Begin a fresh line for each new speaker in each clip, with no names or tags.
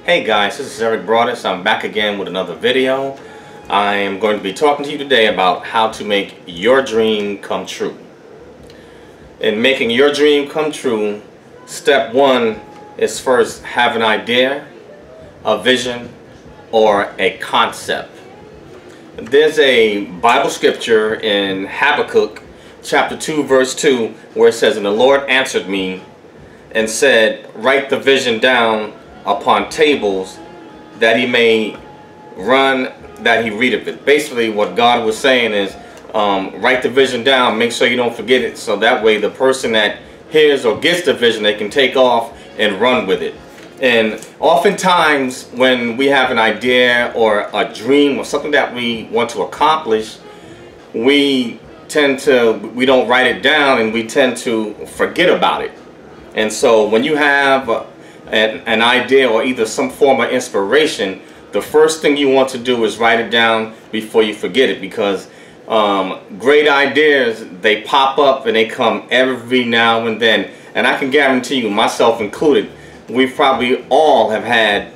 Hey guys, this is Eric Broadus. I'm back again with another video. I am going to be talking to you today about how to make your dream come true. In making your dream come true, step one is first have an idea, a vision, or a concept. There's a Bible scripture in Habakkuk chapter 2 verse 2 where it says, "And the Lord answered me and said, write the vision down upon tables, that he may run that he readeth it." Basically what God was saying is, write the vision down, make sure you don't forget it, so that way the person that hears or gets the vision, they can take off and run with it. And oftentimes when we have an idea or a dream or something that we want to accomplish, we don't write it down and we tend to forget about it. And so when you have an idea or either some form of inspiration, the first thing you want to do is write it down before you forget it, because great ideas, they pop up and they come every now and then. And I can guarantee you, myself included, we probably all have had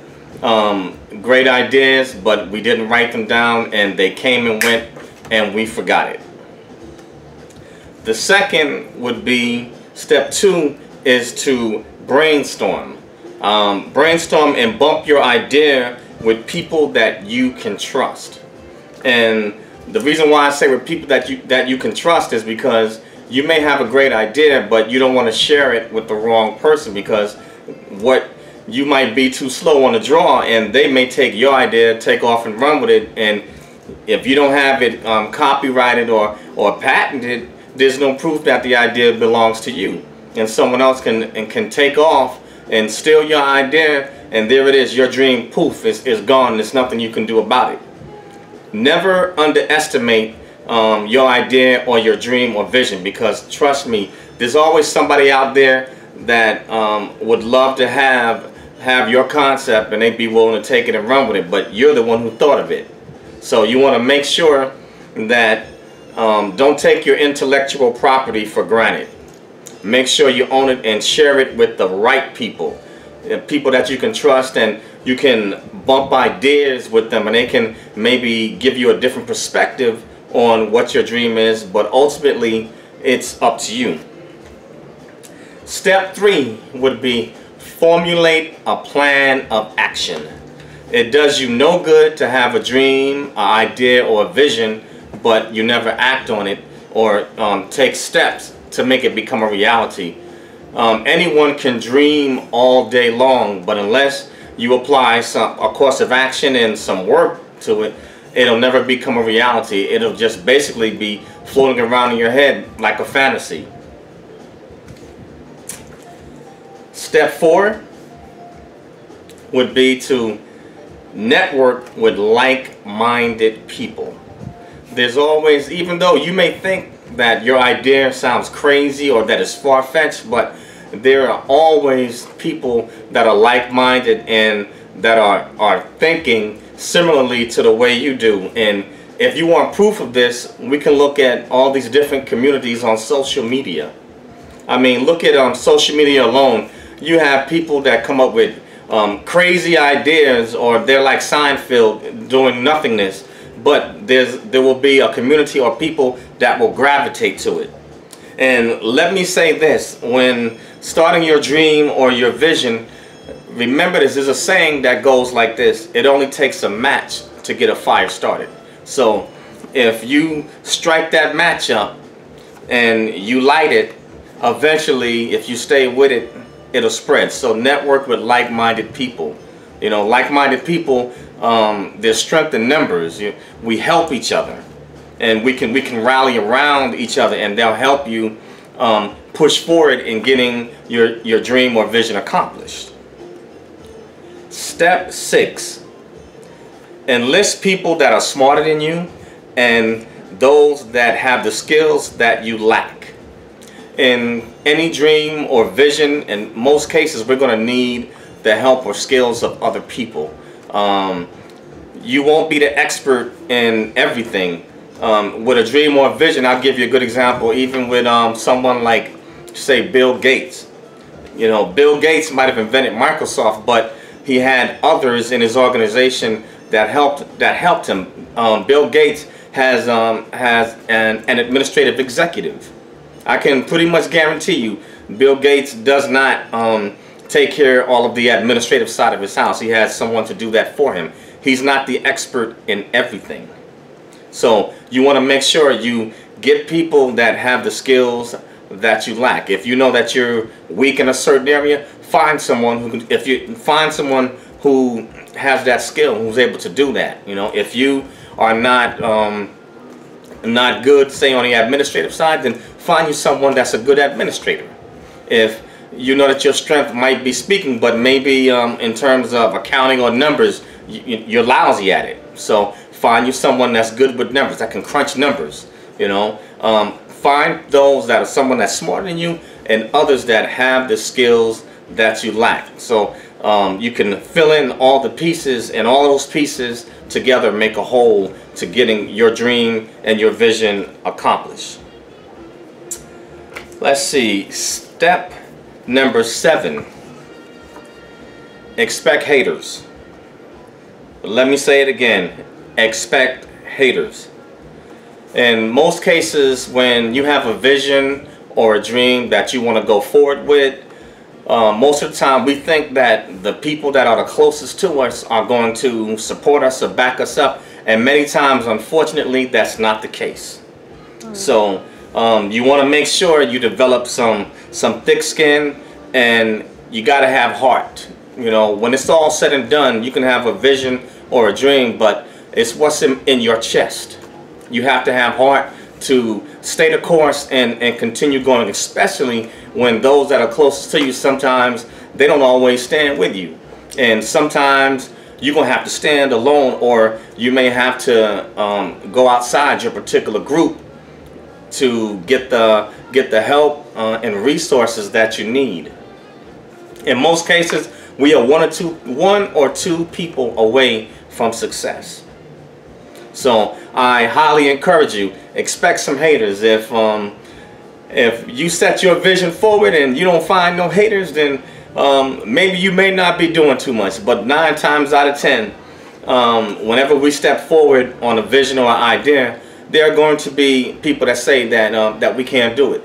great ideas, but we didn't write them down and they came and went and we forgot it. The second would be, step two is to brainstorm. Brainstorm and bump your idea with people that you can trust. And the reason why I say with people that you can trust is because you may have a great idea, but you don't want to share it with the wrong person, because what you might be too slow on the draw and they may take your idea, take off and run with it, and if you don't have it copyrighted or patented, there's no proof that the idea belongs to you, and someone else can take off and steal your idea, and there it is, your dream, poof, is gone. There's nothing you can do about it. Never underestimate your idea or your dream or vision, because trust me, there's always somebody out there that would love to have your concept and they'd be willing to take it and run with it, but you're the one who thought of it. So you want to make sure that don't take your intellectual property for granted. Make sure you own it and share it with the right people, people that you can trust, and you can bump ideas with them and they can maybe give you a different perspective on what your dream is, but ultimately it's up to you. Step three would be formulate a plan of action. It does you no good to have a dream, an idea, or a vision, but you never act on it or take steps to make it become a reality. Anyone can dream all day long, but unless you apply a course of action and some work to it, it'll never become a reality. It'll just basically be floating around in your head like a fantasy. Step four would be to network with like-minded people. There's always, even though you may think that your idea sounds crazy or that it's far-fetched, but there are always people that are like-minded and that are thinking similarly to the way you do. And if you want proof of this, we can look at all these different communities on social media. I mean, look at social media alone. You have people that come up with crazy ideas, or they're like Seinfeld doing nothingness, but there will be a community or people that will gravitate to it. And let me say this, when starting your dream or your vision, remember this, there's a saying that goes like this: it only takes a match to get a fire started. So if you strike that match up and you light it, eventually if you stay with it, it'll spread. So network with like-minded people. You know, like-minded people, there's strength in numbers. We help each other, and we can rally around each other, and they'll help you push forward in getting your dream or vision accomplished. Step six, enlist people that are smarter than you and those that have the skills that you lack. In any dream or vision, in most cases, we're going to need the help or skills of other people. You won't be the expert in everything. With a dream or a vision, I'll give you a good example, even with someone like, say, Bill Gates. You know, Bill Gates might have invented Microsoft, but he had others in his organization that helped him. Bill Gates has an administrative executive. I can pretty much guarantee you Bill Gates does not take care of all of the administrative side of his house. He has someone to do that for him. He's not the expert in everything. So you want to make sure you get people that have the skills that you lack. If you know that you're weak in a certain area, find someone who can, if you find someone who has that skill, who's able to do that. You know, if you are not good, say, on the administrative side, then find you someone that's a good administrator. If you know that your strength might be speaking, but maybe in terms of accounting or numbers, you're lousy at it. So find you someone that's good with numbers, that can crunch numbers. You know, find those that are someone that's smarter than you, and others that have the skills that you lack. So you can fill in all the pieces, and all those pieces together make a whole to getting your dream and your vision accomplished. Let's see, step number 7, expect haters. Let me say it again, expect haters. In most cases, when you have a vision or a dream that you want to go forward with, most of the time we think that the people that are the closest to us are going to support us or back us up, and many times, unfortunately, that's not the case. So you want to make sure you develop some thick skin, and you got to have heart. You know, when it's all said and done, you can have a vision or a dream, but it's what's in your chest. You have to have heart to stay the course and continue going, especially when those that are closest to you, sometimes they don't always stand with you. And sometimes you're going to have to stand alone, or you may have to go outside your particular group to get the help and resources that you need. In most cases, we are one or two people away from success. So I highly encourage you, expect some haters. If you set your vision forward and you don't find no haters, then maybe you may not be doing too much. But 9 times out of 10, whenever we step forward on a vision or an idea, there are going to be people that say that we can't do it.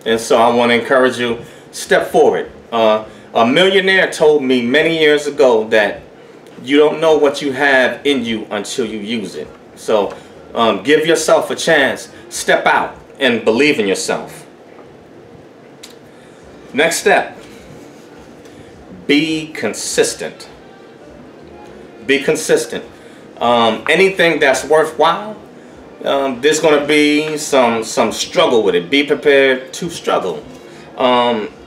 And so I want to encourage you, step forward. A millionaire told me many years ago that you don't know what you have in you until you use it. So give yourself a chance, step out, and believe in yourself. Next step, be consistent. Be consistent. Anything that's worthwhile, there's going to be some struggle with it. Be prepared to struggle.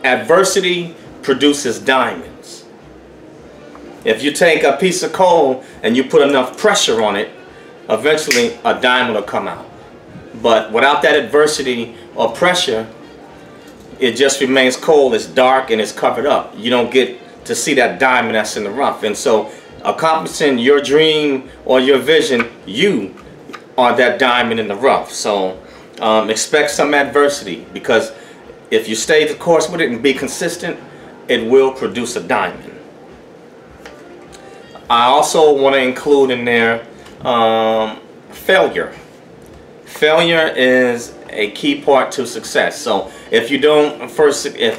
Adversity produces diamonds. If you take a piece of coal and you put enough pressure on it, eventually a diamond will come out. But without that adversity or pressure, it just remains cold, it's dark, and it's covered up. You don't get to see that diamond that's in the rough. And so accomplishing your dream or your vision, you are that diamond in the rough. So expect some adversity, because if you stay the course with it and be consistent, it will produce a diamond. I also want to include in there failure. Failure is a key part to success. So if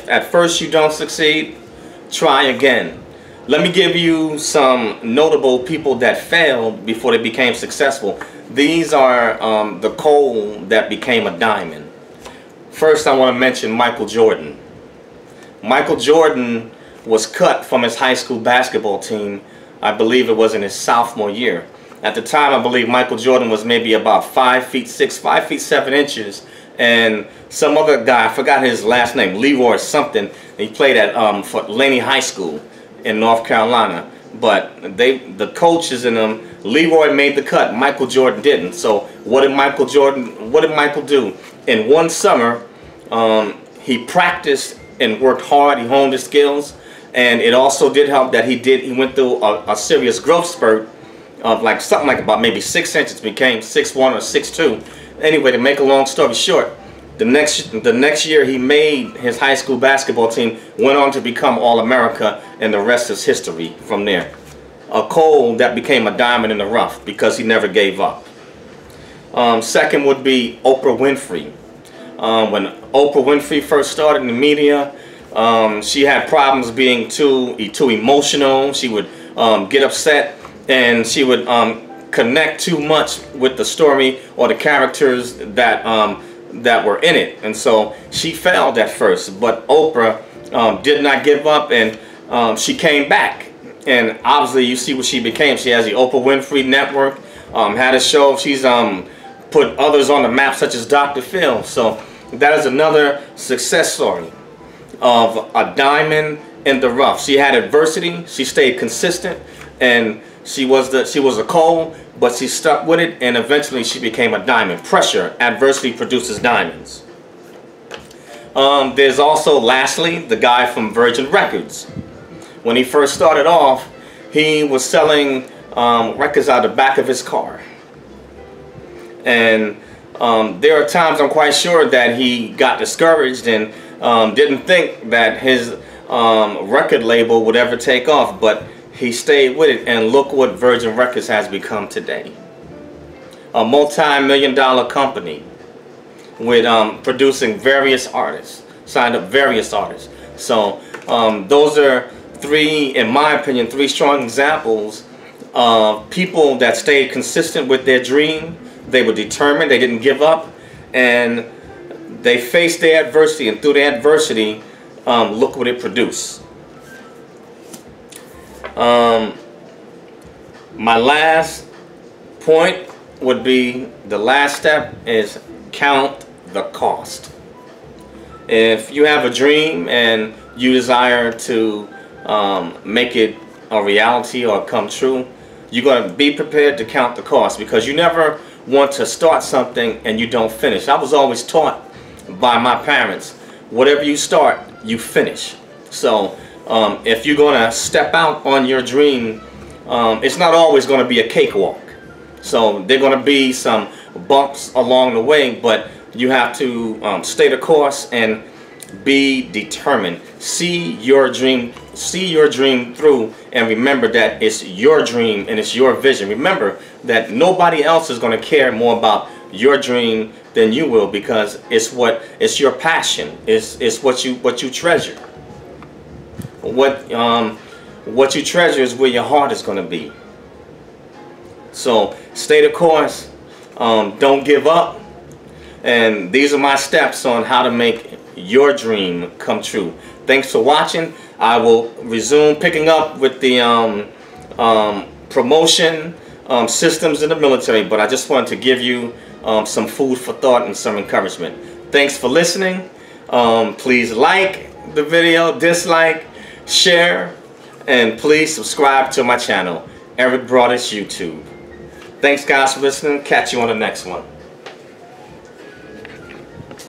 at first you don't succeed, try again. Let me give you some notable people that failed before they became successful. These are the coal that became a diamond. First, I want to mention Michael Jordan. Michael Jordan was cut from his high school basketball team. I believe it was in his sophomore year. At the time, I believe Michael Jordan was maybe about 5'6", 5'7", and some other guy, I forgot his last name, Leroy something. He played at for Laney High School in North Carolina. But the coaches and them, Leroy made the cut, Michael Jordan didn't. So what did Michael do? In one summer, he practiced and worked hard. He honed his skills, and it also did help that he went through a serious growth spurt of something like about maybe 6 inches, became 6'1" or 6'2". Anyway, to make a long story short, The next year he made his high school basketball team, went on to become All-America, and the rest is history from there. A coal that became a diamond in the rough because he never gave up. Second would be Oprah Winfrey. When Oprah Winfrey first started in the media, she had problems being too emotional. She would get upset, and she would connect too much with the story or the characters that were in it, and so she failed at first. But Oprah did not give up, and she came back, and obviously you see what she became. She has the Oprah Winfrey Network, had a show. She's put others on the map, such as Dr. Phil. So that is another success story of a diamond in the rough. She had adversity, she stayed consistent, and she was a coal, but she stuck with it, and eventually she became a diamond. Pressure, adversity produces diamonds. There's also, lastly, the guy from Virgin Records. When he first started off, he was selling records out of the back of his car. And there are times, I'm quite sure, that he got discouraged and didn't think that his record label would ever take off, but he stayed with it, and look what Virgin Records has become today. A multi-million-dollar company with producing various artists, signed up various artists. So those are three, in my opinion, three strong examples of people that stayed consistent with their dream. They were determined, they didn't give up, and they faced their adversity, and through the adversity, look what it produced. My last point would be, the last step is count the cost. If you have a dream and you desire to make it a reality or come true, you're going to be prepared to count the cost, because you never want to start something and you don't finish. I was always taught by my parents, whatever you start, you finish. So if you're going to step out on your dream, it's not always going to be a cakewalk. So there are going to be some bumps along the way, but you have to stay the course and be determined. See your dream through, and remember that it's your dream and it's your vision. Remember that nobody else is going to care more about your dream than you will, because it's your passion. It's what you treasure. What you treasure is where your heart is going to be. So stay the course. Don't give up. And these are my steps on how to make your dream come true. Thanks for watching. I will resume picking up with the promotion systems in the military, but I just wanted to give you some food for thought and some encouragement. Thanks for listening. Please like the video, dislike, share, and please subscribe to my channel, Eric Broadus YouTube. Thanks guys for listening. Catch you on the next one.